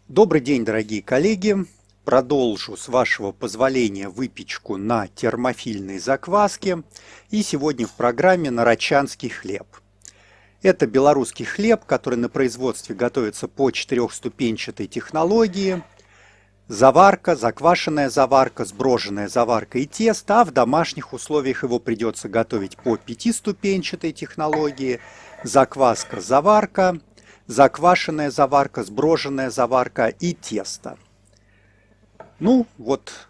Добрый день, дорогие коллеги! Продолжу, с вашего позволения, выпечку на термофильной закваске. И сегодня в программе нарочанский хлеб. Это белорусский хлеб, который на производстве готовится по четырехступенчатой технологии. Заварка, заквашенная заварка, сброженная заварка и тесто, а в домашних условиях его придется готовить по пятиступенчатой технологии. Закваска, заварка, заквашенная заварка, сброженная заварка и тесто. Ну вот,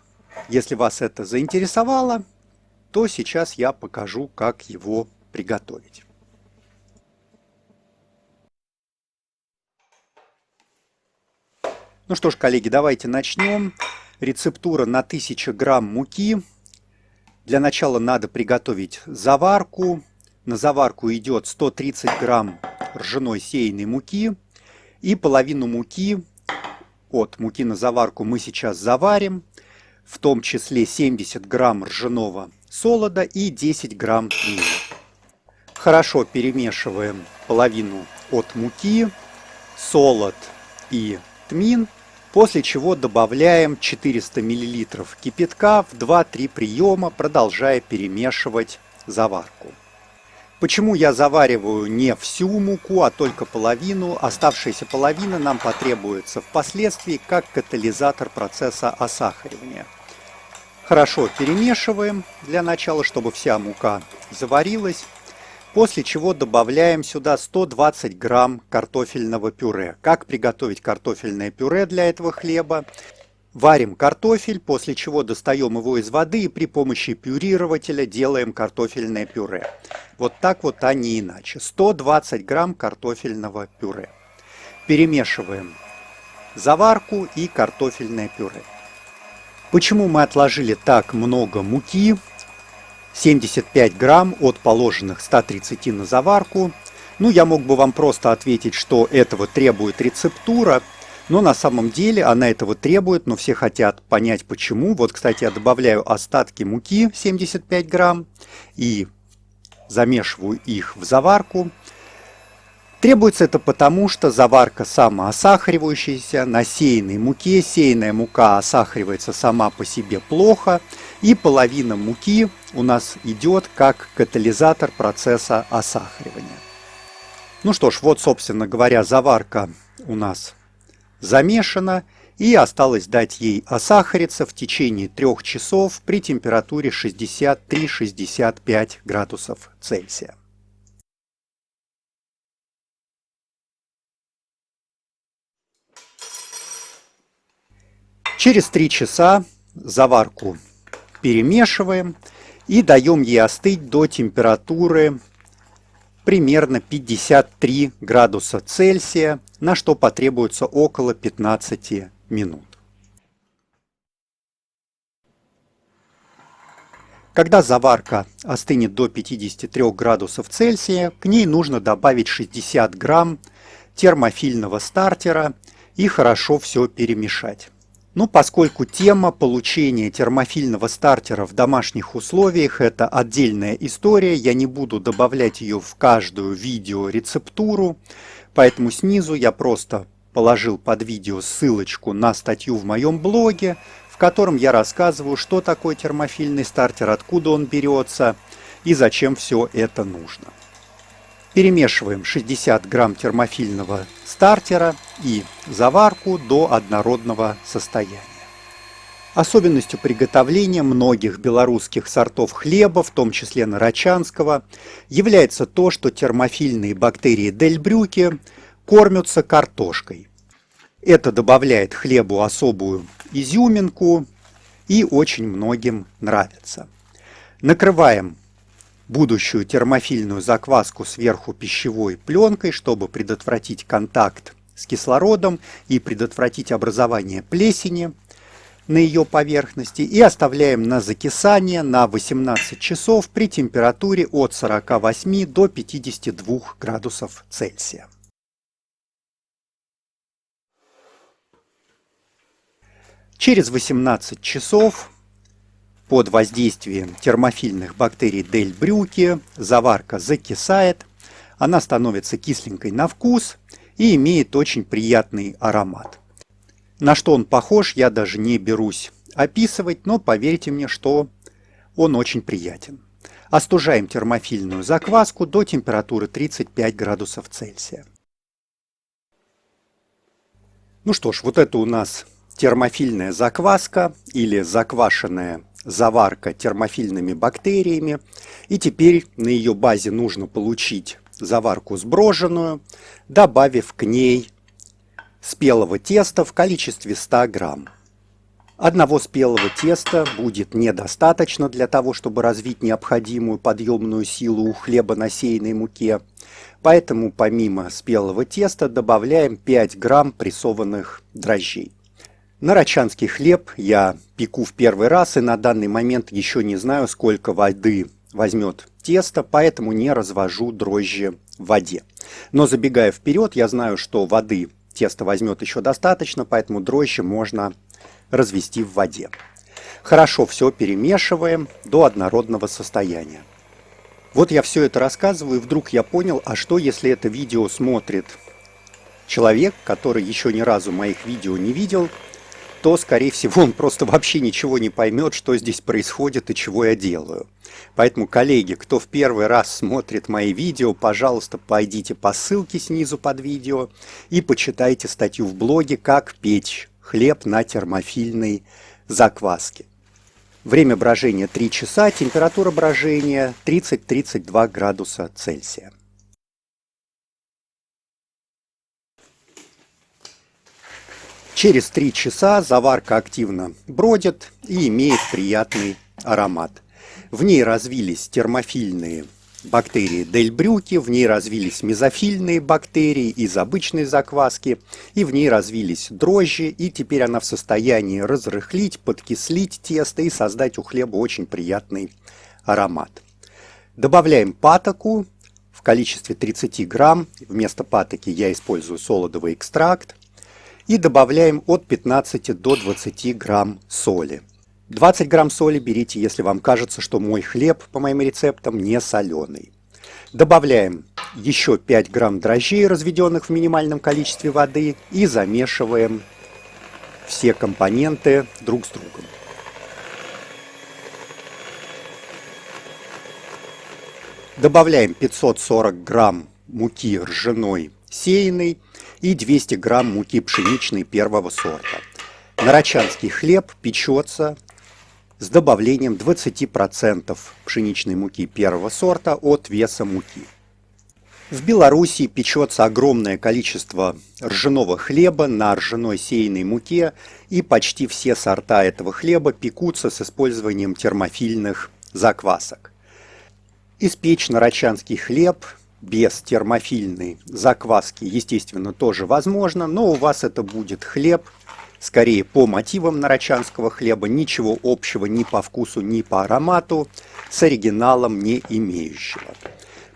если вас это заинтересовало, то сейчас я покажу, как его приготовить. Ну что ж, коллеги, давайте начнем. Рецептура на 1000 грамм муки. Для начала надо приготовить заварку. На заварку идет 130 грамм ржаной сеянной муки. И половину муки от муки на заварку мы сейчас заварим. В том числе 70 грамм ржаного солода и 10 грамм тмина. Хорошо перемешиваем половину от муки, солод и тмин. После чего добавляем 400 мл кипятка в 2-3 приема, продолжая перемешивать заварку. Почему я завариваю не всю муку, а только половину? Оставшаяся половина нам потребуется впоследствии как катализатор процесса осахаривания. Хорошо перемешиваем для начала, чтобы вся мука заварилась. После чего добавляем сюда 120 грамм картофельного пюре. Как приготовить картофельное пюре для этого хлеба? Варим картофель, после чего достаем его из воды и при помощи пюрирователя делаем картофельное пюре. Вот так вот, а не иначе. 120 грамм картофельного пюре. Перемешиваем заварку и картофельное пюре. Почему мы отложили так много муки? 75 грамм от положенных 130 на заварку. Ну, я мог бы вам просто ответить, что этого требует рецептура, но на самом деле она этого требует, но все хотят понять почему. Вот, кстати, я добавляю остатки муки 75 грамм и замешиваю их в заварку. Требуется это потому, что заварка самоосахаривающаяся, на сеянной муке. Сеянная мука осахаривается сама по себе плохо, и половина муки у нас идет как катализатор процесса осахаривания. Ну что ж, вот, собственно говоря, заварка у нас замешана, и осталось дать ей осахариться в течение 3 часов при температуре 63-65 градусов Цельсия. Через 3 часа заварку перемешиваем и даем ей остыть до температуры примерно 53 градуса Цельсия, на что потребуется около 15 минут. Когда заварка остынет до 53 градусов Цельсия, к ней нужно добавить 60 грамм термофильного стартера и хорошо все перемешать. Ну, поскольку тема получения термофильного стартера в домашних условиях – это отдельная история, я не буду добавлять ее в каждую видеорецептуру, поэтому снизу я просто положил под видео ссылочку на статью в моем блоге, в котором я рассказываю, что такое термофильный стартер, откуда он берется и зачем все это нужно. Перемешиваем 60 грамм термофильного стартера и заварку до однородного состояния. Особенностью приготовления многих белорусских сортов хлеба, в том числе нарочанского, является то, что термофильные бактерии Дельбрюки кормятся картошкой. Это добавляет хлебу особую изюминку и очень многим нравится. Накрываем будущую термофильную закваску сверху пищевой пленкой, чтобы предотвратить контакт с кислородом и предотвратить образование плесени на ее поверхности. И оставляем на закисание на 18 часов при температуре от 48 до 52 градусов Цельсия. Через 18 часов под воздействием термофильных бактерий Дельбрюки заварка закисает, она становится кисленькой на вкус и имеет очень приятный аромат. На что он похож, я даже не берусь описывать, но поверьте мне, что он очень приятен. Остужаем термофильную закваску до температуры 35 градусов Цельсия. Ну что ж, вот это у нас термофильная закваска или заквашенная заварка термофильными бактериями. И теперь на ее базе нужно получить заварку сброженную, добавив к ней спелого теста в количестве 100 грамм. Одного спелого теста будет недостаточно для того, чтобы развить необходимую подъемную силу у хлеба на сейной муке. Поэтому помимо спелого теста добавляем 5 грамм прессованных дрожжей. Нарочанский хлеб я пеку в первый раз и на данный момент еще не знаю, сколько воды возьмет тесто, поэтому не развожу дрожжи в воде. Но забегая вперед, я знаю, что воды тесто возьмет еще достаточно, поэтому дрожжи можно развести в воде. Хорошо все перемешиваем до однородного состояния. Вот я все это рассказываю, и вдруг я понял, а что если это видео смотрит человек, который еще ни разу моих видео не видел, то, скорее всего, он просто вообще ничего не поймет, что здесь происходит и чего я делаю. Поэтому, коллеги, кто в первый раз смотрит мои видео, пожалуйста, пойдите по ссылке снизу под видео и почитайте статью в блоге «Как печь хлеб на термофильной закваске». Время брожения 3 часа, температура брожения 30-32 градуса Цельсия. Через 3 часа заварка активно бродит и имеет приятный аромат. В ней развились термофильные бактерии дельбрюки, в ней развились мезофильные бактерии из обычной закваски, и в ней развились дрожжи, и теперь она в состоянии разрыхлить, подкислить тесто и создать у хлеба очень приятный аромат. Добавляем патоку в количестве 30 грамм, вместо патоки я использую солодовый экстракт, и добавляем от 15 до 20 грамм соли. 20 грамм соли берите, если вам кажется, что мой хлеб по моим рецептам не соленый. Добавляем еще 5 грамм дрожжей, разведенных в минимальном количестве воды, и замешиваем все компоненты друг с другом. Добавляем 540 грамм муки ржаной сеяной и 200 грамм муки пшеничной первого сорта. Нарочанский хлеб печется с добавлением 20% пшеничной муки первого сорта от веса муки. В Беларуси печется огромное количество ржаного хлеба на ржаной сеяной муке, и почти все сорта этого хлеба пекутся с использованием термофильных заквасок. Испечь нарочанский хлеб без термофильной закваски, естественно, тоже возможно, но у вас это будет хлеб скорее по мотивам нарочанского хлеба, ничего общего ни по вкусу, ни по аромату с оригиналом не имеющего.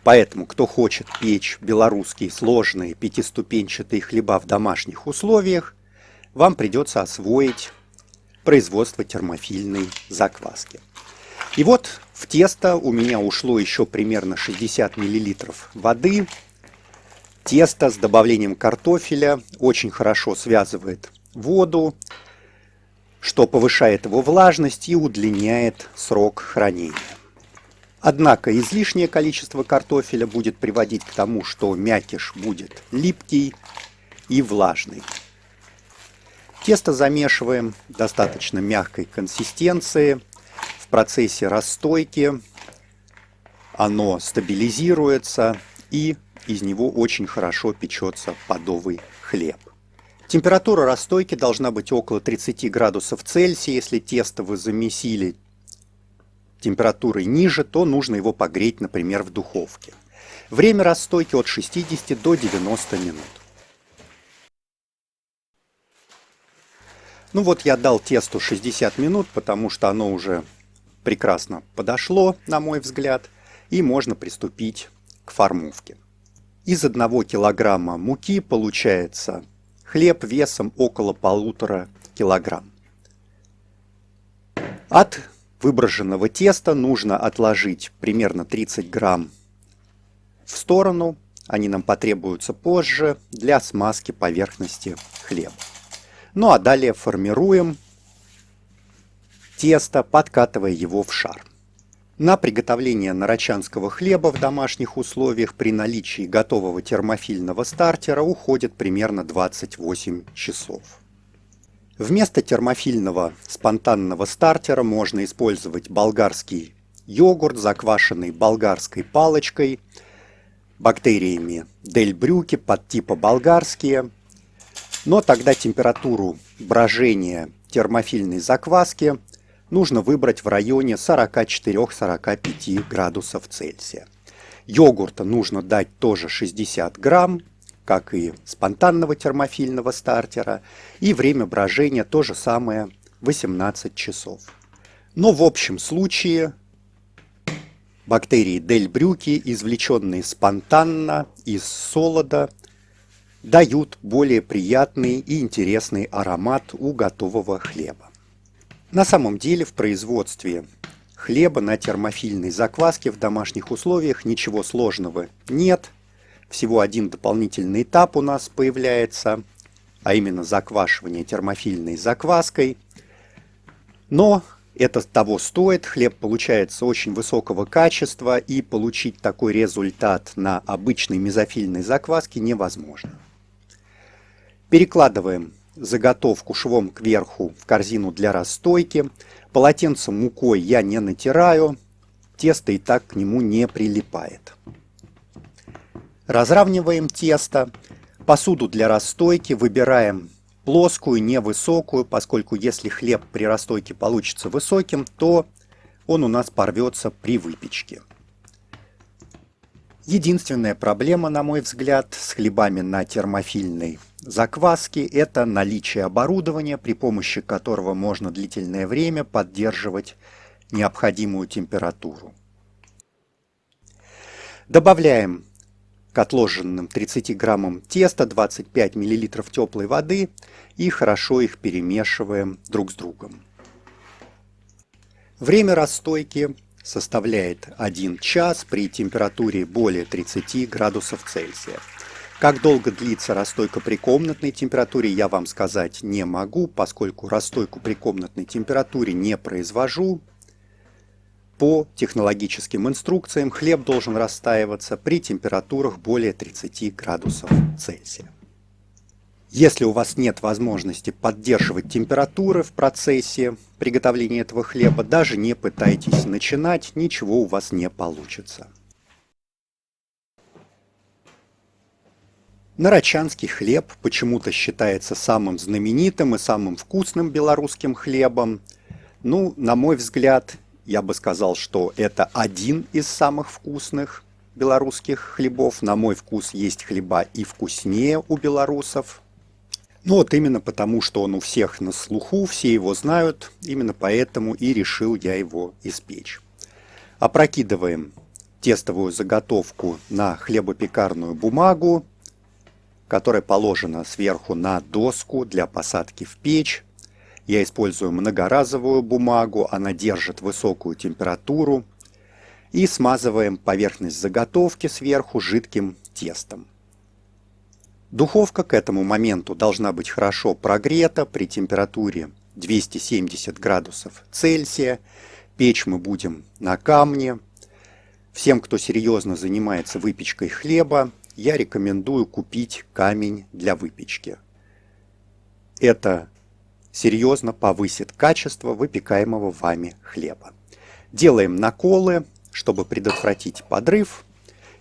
Поэтому, кто хочет печь белорусские сложные пятиступенчатые хлеба в домашних условиях, вам придется освоить производство термофильной закваски. И вот в тесто у меня ушло еще примерно 60 мл воды. Тесто с добавлением картофеля очень хорошо связывает воду, что повышает его влажность и удлиняет срок хранения. Однако излишнее количество картофеля будет приводить к тому, что мякиш будет липкий и влажный. Тесто замешиваем достаточно мягкой консистенции. В процессе расстойки оно стабилизируется, и из него очень хорошо печется подовый хлеб. Температура расстойки должна быть около 30 градусов Цельсия. Если тесто вы замесили температурой ниже, то нужно его погреть, например, в духовке. Время расстойки от 60 до 90 минут. Ну вот я дал тесту 60 минут, потому что оно уже прекрасно подошло, на мой взгляд, и можно приступить к формовке. Из 1 килограмма муки получается хлеб весом около 1,5 килограмм. От выброженного теста нужно отложить примерно 30 грамм в сторону. Они нам потребуются позже для смазки поверхности хлеба. Ну а далее формируем тесто, подкатывая его в шар. На приготовление нарочанского хлеба в домашних условиях при наличии готового термофильного стартера уходит примерно 28 часов. Вместо термофильного спонтанного стартера можно использовать болгарский йогурт, заквашенный болгарской палочкой, бактериями Дель-Брюки подтипа болгарские, но тогда температуру брожения термофильной закваски нужно выбрать в районе 44-45 градусов Цельсия. Йогурта нужно дать тоже 60 грамм, как и спонтанного термофильного стартера, и время брожения то же самое 18 часов. Но в общем случае бактерии Дель-Брюки, извлеченные спонтанно из солода, дают более приятный и интересный аромат у готового хлеба. На самом деле в производстве хлеба на термофильной закваске в домашних условиях ничего сложного нет. Всего один дополнительный этап у нас появляется, а именно заквашивание термофильной закваской. Но это того стоит, хлеб получается очень высокого качества, и получить такой результат на обычной мезофильной закваске невозможно. Перекладываем заготовку швом кверху в корзину для расстойки. Полотенцем мукой я не натираю, тесто и так к нему не прилипает. Разравниваем тесто. Посуду для расстойки выбираем плоскую, невысокую, поскольку если хлеб при расстойке получится высоким, то он у нас порвется при выпечке. Единственная проблема, на мой взгляд, с хлебами на термофильной закваске – это наличие оборудования, при помощи которого можно длительное время поддерживать необходимую температуру. Добавляем к отложенным 30 граммам теста 25 мл теплой воды и хорошо их перемешиваем друг с другом. Время расстойки составляет 1 час при температуре более 30 градусов Цельсия. Как долго длится расстойка при комнатной температуре, я вам сказать не могу, поскольку расстойку при комнатной температуре не произвожу. По технологическим инструкциям хлеб должен расстаиваться при температурах более 30 градусов Цельсия. Если у вас нет возможности поддерживать температуры в процессе приготовления этого хлеба, даже не пытайтесь начинать, ничего у вас не получится. Нарочанский хлеб почему-то считается самым знаменитым и самым вкусным белорусским хлебом. Ну, на мой взгляд, я бы сказал, что это один из самых вкусных белорусских хлебов. На мой вкус есть хлеба и вкуснее у белорусов. Ну вот именно потому, что он у всех на слуху, все его знают, именно поэтому и решил я его испечь. Опрокидываем тестовую заготовку на хлебопекарную бумагу, которая положена сверху на доску для посадки в печь. Я использую многоразовую бумагу, она держит высокую температуру. И смазываем поверхность заготовки сверху жидким тестом. Духовка к этому моменту должна быть хорошо прогрета при температуре 270 градусов Цельсия. Печь мы будем на камне. Всем, кто серьезно занимается выпечкой хлеба, я рекомендую купить камень для выпечки. Это серьезно повысит качество выпекаемого вами хлеба. Делаем наколы, чтобы предотвратить подрыв,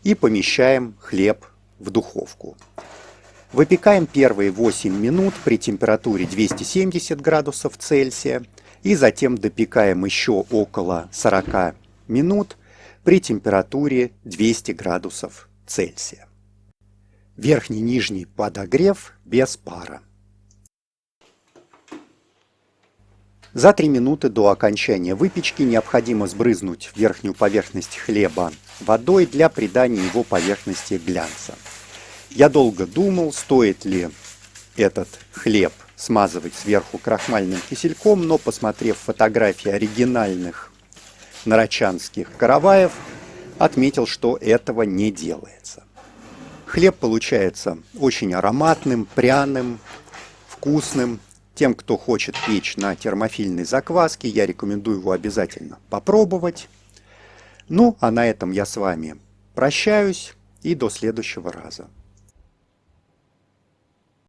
и помещаем хлеб в духовку. Выпекаем первые 8 минут при температуре 270 градусов Цельсия и затем допекаем еще около 40 минут при температуре 200 градусов Цельсия. Верхний и нижний подогрев без пара. За 3 минуты до окончания выпечки необходимо сбрызнуть верхнюю поверхность хлеба водой для придания его поверхности глянца. Я долго думал, стоит ли этот хлеб смазывать сверху крахмальным кисельком, но, посмотрев фотографии оригинальных нарочанских караваев, отметил, что этого не делается. Хлеб получается очень ароматным, пряным, вкусным, Тем, кто хочет печь на термофильной закваске, я рекомендую его обязательно попробовать. Ну, а на этом я с вами прощаюсь и до следующего раза.